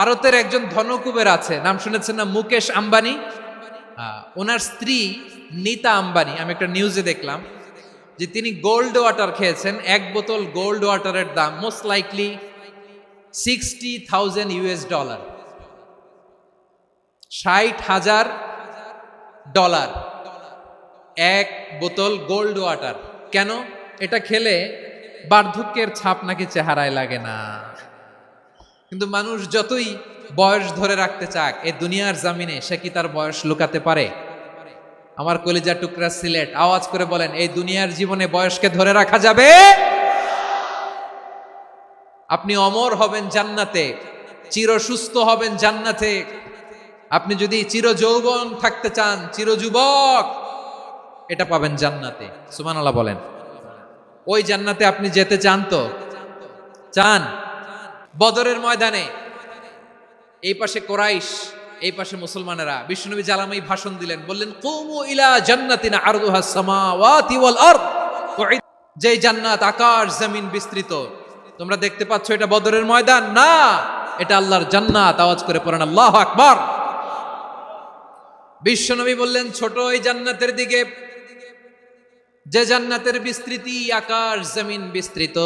ভারতের একজন ধনকুবের আছে, নাম শুনেছেন না? মুকেশ আম্বানি। ওনার স্ত্রী নীতা আম্বানি, আমি একটা নিউজে দেখলাম যে তিনি গোল্ড ওয়াটার খেয়েছেন। এক বোতল গোল্ড ওয়াটারের দাম মোস্ট লাইকলি $60,000, $60,000 এক বোতল গোল্ড ওয়াটার। কেন? এটা খেলে বার্ধক্যের ছাপ নাকি চেহারায় লাগে না। কিন্তু মানুষ যতই বয়স ধরে রাখতে চাক এই দুনিয়ার জামিনে, সে কি তার বয়স লুকাতে পারে? আমার কলিজা টুকরা সিলেট, আওয়াজ করে বলেন, এই দুনিয়ার জীবনে বয়সকে ধরে রাখা যাবে? আপনি অমর হবেন জান্নাতে, চির সুস্থ হবেন জান্নাতে। আপনি যদি চির যৌবন থাকতে চান, চির যুবক, এটা পাবেন জান্নাতে। সুবহানাল্লাহ বলেন। ওই জান্নাতে আপনি যেতে চান তো? চান? বদরের ময়দানে এই পাশে কোরাইশ, এই পাশে মুসলমানেরা, বিশ্বনবী জালামাই ভাষণ দিলেন, বললেন কুমু ইলা জান্নাতিন আরদুহাস সামাওয়াতি ওয়াল আরদ, যে জান্নাত আকাশ জমিন বিস্তৃত। তোমরা দেখতে পাচ্ছ এটা বদরের ময়দান না, এটা আল্লাহর জান্নাত। আওয়াজ করে পড়েন আল্লাহু আকবার। বিশ্বনবী বললেন ছোট ওই জান্নাতের দিকে, যে জান্নাতের বিস্তৃতি আকাশ জমিন বিস্তৃত।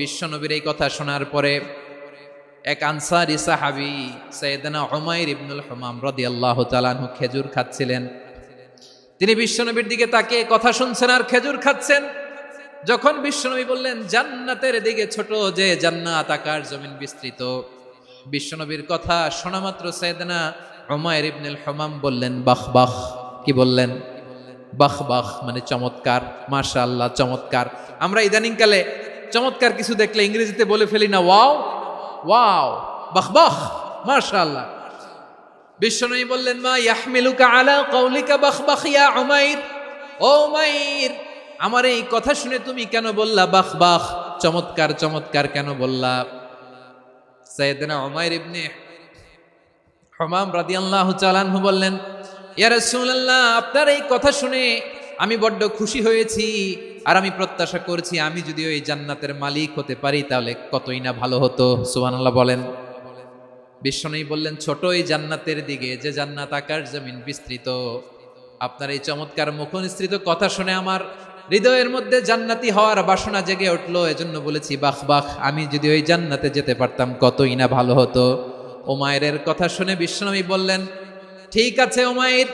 বিশ্বনবীর এই কথা শোনার পরে এক আনসারী সাহাবী সাইয়েদনা উমাইর ইবনুল হুমাম রাদিয়াল্লাহু তাআলা আনহু খেজুর খাচ্ছিলেন। তিনি বিশ্বনবীর দিকে তাকিয়ে কথা শুনছেন আর খেজুর খাচ্ছেন। যখন বিশ্বনবী বললেন জান্নাতের দিকে ছোট, যে জান্নাত আকাশ জমিন বিস্তৃত, বিশ্বনবীর কথা শোনা মাত্র সাইয়েদনা উমাইর ইবনুল হুমাম বললেন বাহ বাহ। কি বললেন? বাহ বাহ, মানে চমৎকার, মাশাআল্লাহ, চমৎকার। আমরা ইদানিং কালে চমৎকার কিছু দেখলে ইংরেজিতে বলে ফেলি না, ওয়াও ওয়াও, বাহ বাহ, মাশাআল্লাহ। বিশ্বনবী বললেন মা ইয়াহমিলুকা আলা কওলিকা বাহ বাহ ইয়া উমাইর। ও উমাইর, আমার এই কথা শুনে তুমি কেন বললা বাহ বাহ, চমৎকার চমৎকার কেন বললা? সাইয়েদনা উমাইর ইবনে হুমাম রাদিয়াল্লাহু তাআলা আনহু বললেন ইয়া রাসূলুল্লাহ, আপনার এই কথা শুনে আমি বড্ড খুশি হয়েছি, আর আমি প্রত্যাশা করছি আমি যদি ওই জান্নাতের মালিক হতে পারি তাহলে কতই না ভালো হতো। সুবহানাল্লাহ বলেন। বিশ্বনবী বললেন ছোট এই জান্নাতের দিকে, যে জান্নাত আকাশ জমিন বিস্তৃত। আপনার এই চমৎকার মুখনিসৃত কথা শুনে আমার হৃদয়ের মধ্যে জান্নাতি হওয়ার বাসনা জেগে উঠলো, এজন্য বলেছি বাহ বাহ, আমি যদি ওই জান্নাতে যেতে পারতাম কতই না ভালো হতো। উমাইরের কথা শুনে বিশ্বনবী বললেন ঠিক আছে উমাইর,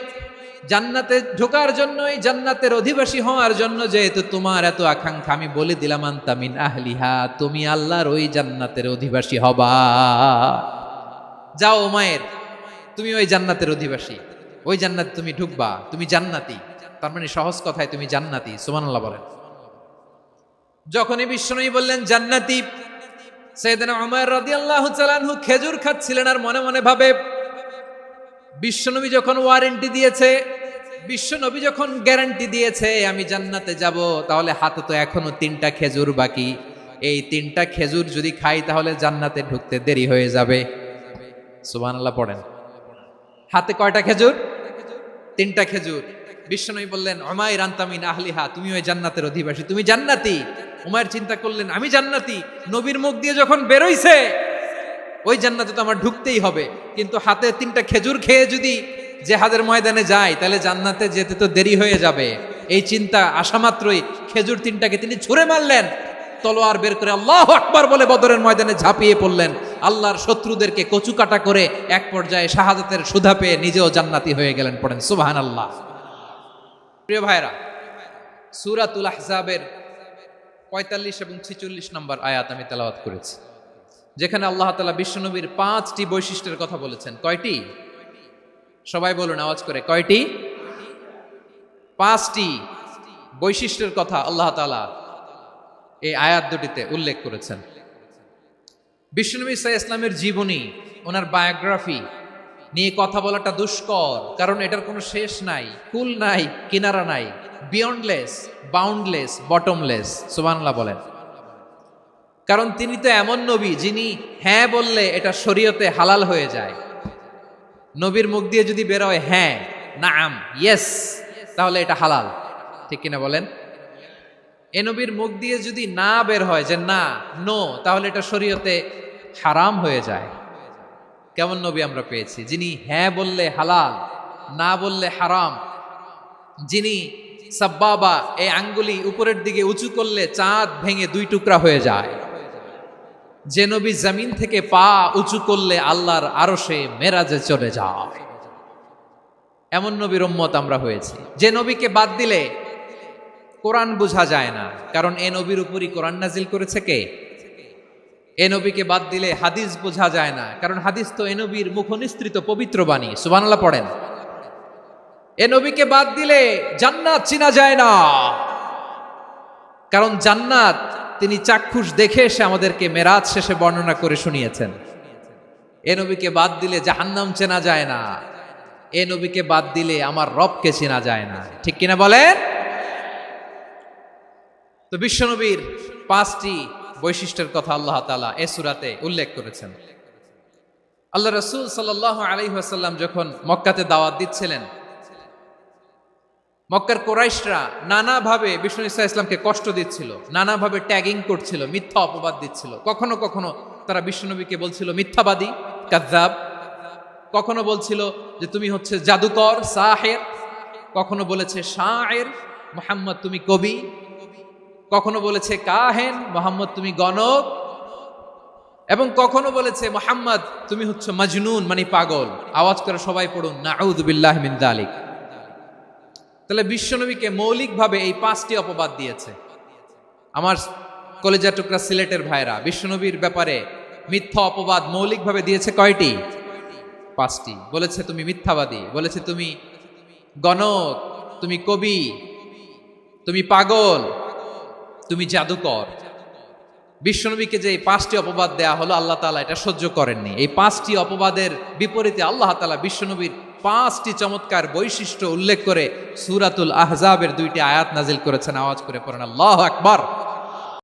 জান্নাতে ঢোকার জন্য, এই জান্নাতের অধিবাসী হওয়ার জন্য যেহেতু তোমার এত আকাঙ্ক্ষা, আমি বলে দিলাম আনতা মিন আহলিহা, তুমি আল্লাহর ওই জান্নাতের অধিবাসী হবা। যাও উমাইর, তুমি ওই জান্নাতের অধিবাসী, ওই জান্নাতে তুমি ঢুকবা, তুমি জান্নাতি। তার মানে সহজ কথায় তুমি জান্নাতি। সুবহানাল্লাহ বলেন। যখনই বিশ্বনবী বললেন জান্নাতি, সাইয়েদনা উমাইর রাদিয়াল্লাহু তাআলা আনহু খেজুর খাচ্ছিলেন আর মনে মনে ভাবে বিশ্বনবী যখন ওয়ারেন্টি দিয়েছে, বিশ্বনবী যখন গ্যারান্টি দিয়েছে আমি জান্নাতে যাব, তাহলে হাতে তো এখনো 3টা খেজুর বাকি। এই 3টা খেজুর যদি খাই তাহলে জান্নাতে ঢুকতে দেরি হয়ে যাবে। সুবহানাল্লাহ পড়েন। হাতে কয়টা খেজুর? 3টা খেজুর। বিশ্বনবী বললেন উমাইর আনতা মিন আহলিহা, তুমি ওই জান্নাতের অধিবাসী, তুমি জান্নাতি। উমাইর চিন্তা করলেন আমি জান্নাতি, নবীর মুখ দিয়ে যখন বেরোইছে ওই জান্নাতে তো আমার ঢুকতেই হবে, কিন্তু হাতে 3টা খেজুর খেয়ে যদি জিহাদের ময়দানে যায় তাহলে জান্নাতে যেতে তো দেরি হয়ে যাবে। এই চিন্তা আসা মাত্রই খেজুর 3টাকে তিনি ছুঁড়ে মারলেন, তলোয়ার বের করে আল্লাহু আকবার বলে বদরের ময়দানে ঝাঁপিয়ে পড়লেন। আল্লাহর শত্রুদেরকে কচুকাটা করে এক পর্যায়ে শাহাদাতের সুধা পেয়ে নিজেও জান্নাতি হয়ে গেলেন। পড়েন সুবহানাল্লাহ। প্রিয় ভাইরা, সূরাতুল আহজাবের 45 এবং 46 নম্বর আয়াত আমি তেলাওয়াত করেছি, যেখানে আল্লাহ তাআলা বিশ্বনবীর 5টি বৈশিষ্ট্যের কথা বলেছেন। কয়টি? সবাই বলুন আওয়াজ করে, কয়টি? 5টি বৈশিষ্ট্যের কথা আল্লাহ তাআলা এই আয়াত দুটিতে উল্লেখ করেছেন। বিশ্বনবী সাল্লাল্লাহু আলাইহি ওয়াসাল্লামের জীবনী, ওনার বায়োগ্রাফি নিয়ে কথা বলাটা দুষ্কর, কারণ এটার কোনো শেষ নাই, কুল নাই, কিনারা নাই, বিয়ন্ডলেস, বাউন্ডলেস, বটমলেস। সুবহানাল্লাহ বলেন। কারণ তিনি তো এমন নবী যিনি হ্যাঁ বললে এটা শরীয়তে হালাল হয়ে যায়। নবীর মুখ দিয়ে যদি বেরোয় হ্যাঁ, নাম, ইয়েস, তাহলে এটা হালাল। ঠিক কিনা বলেন? এ নবীর মুখ দিয়ে যদি না বের হয় যে না, নো, তাহলে এটা শরীয়তে হারাম হয়ে যায়। কেমন নবী আমরা পেয়েছি, যিনি হ্যাঁ বললে হালাল, না বললে হারাম, যিনি সাব্বাবা এই আঙ্গুলি উপরের দিকে উঁচু করলে চাঁদ ভেঙে 2 টুকরা হয়ে যায়, যে নবী জমিন থেকে পা উঁচু করলে আল্লাহর আরশে মেরাজে চলে যায়, এমন নবীর উম্মত আমরা হয়েছি। যে নবীকে বাদ দিলে কোরআন বোঝা যায় না, কারণ এ নবীর উপরই কোরআন নাজিল করেছে কে? এ নবীকে বাদ দিলে হাদিস বোঝা যায় না, কারণ হাদিস তো এ নবীর মুখনিসৃত পবিত্র বাণী। সুবহানাল্লাহ পড়েন। এ নবীকে বাদ দিলে জান্নাত চিনা যায় না, কারণ জান্নাত তিনি চাক্ষুষ দেখে এসে আমাদেরকে মেরাজ শেষে বর্ণনা করে শুনিয়েছেন। এ নবীকে বাদ দিলে জাহান্নাম চেনা যায় না, এ নবীকে বাদ দিলে আমার রবকে চেনা যায় না। ঠিক কিনা বলেন? তো বিশ্বনবীর 5টি বৈশিষ্ট্যের কথা আল্লাহ তাআলা এই সূরাতে উল্লেখ করেছেন। আল্লাহ রাসূল সাল্লাল্লাহু আলাইহি ওয়াসাল্লাম যখন মক্কাতে দাওয়াত দিচ্ছিলেন, মক্কার কুরাইশরা নানাভাবে বিষ্ণু ঈসা ইসলামকে কষ্ট দিচ্ছিল, নানাভাবে ট্যাগিং করছিল, মিথ্যা অপবাদ দিচ্ছিল। কখনো কখনো তারা বিশ্বনবীকে বলছিল মিথ্যাবাদী, কাযযাব। কখনো বলছিল যে তুমি হচ্ছে জাদুকর, সাহের। কখনো বলেছে শায়ের, মুহাম্মদ তুমি কবি। কখনো বলেছে কাহেন, মুহাম্মদ তুমি গণক। এবং কখনো বলেছে মুহাম্মদ তুমি হচ্ছে মাজনুন, মানে পাগল। আওয়াজ করে সবাই পড়ুন নাউযু বিল্লাহি মিন যালিক। তাহলে বিশ্বনবীকে মৌলিকভাবে এই 5টি অপবাদ দিয়েছে। আমার কলেজা টুকরা সিলেটের ভাইরা, বিশ্বনবীর ব্যাপারে মিথ্যা অপবাদ মৌলিকভাবে দিয়েছে কয়টি? 5টি। বলেছে তুমি মিথ্যাবাদী, বলেছে তুমি গণক, তুমি কবি, তুমি পাগল, তুমি জাদুকর। বিশ্বনবীকে যে এই 5টি অপবাদ দেয়া হলো, আল্লাহ তাআলা এটা সহ্য করেননি। এই 5টি অপবাদের বিপরীতে আল্লাহ তাআলা বিশ্বনবীর 5টি চমৎকার বৈশিষ্ট্য উল্লেখ করে সূরাতুল আহজাবের 2টি আয়াত নাজিল করেছেন। আওয়াজ করে পড়েন আল্লাহু আকবার।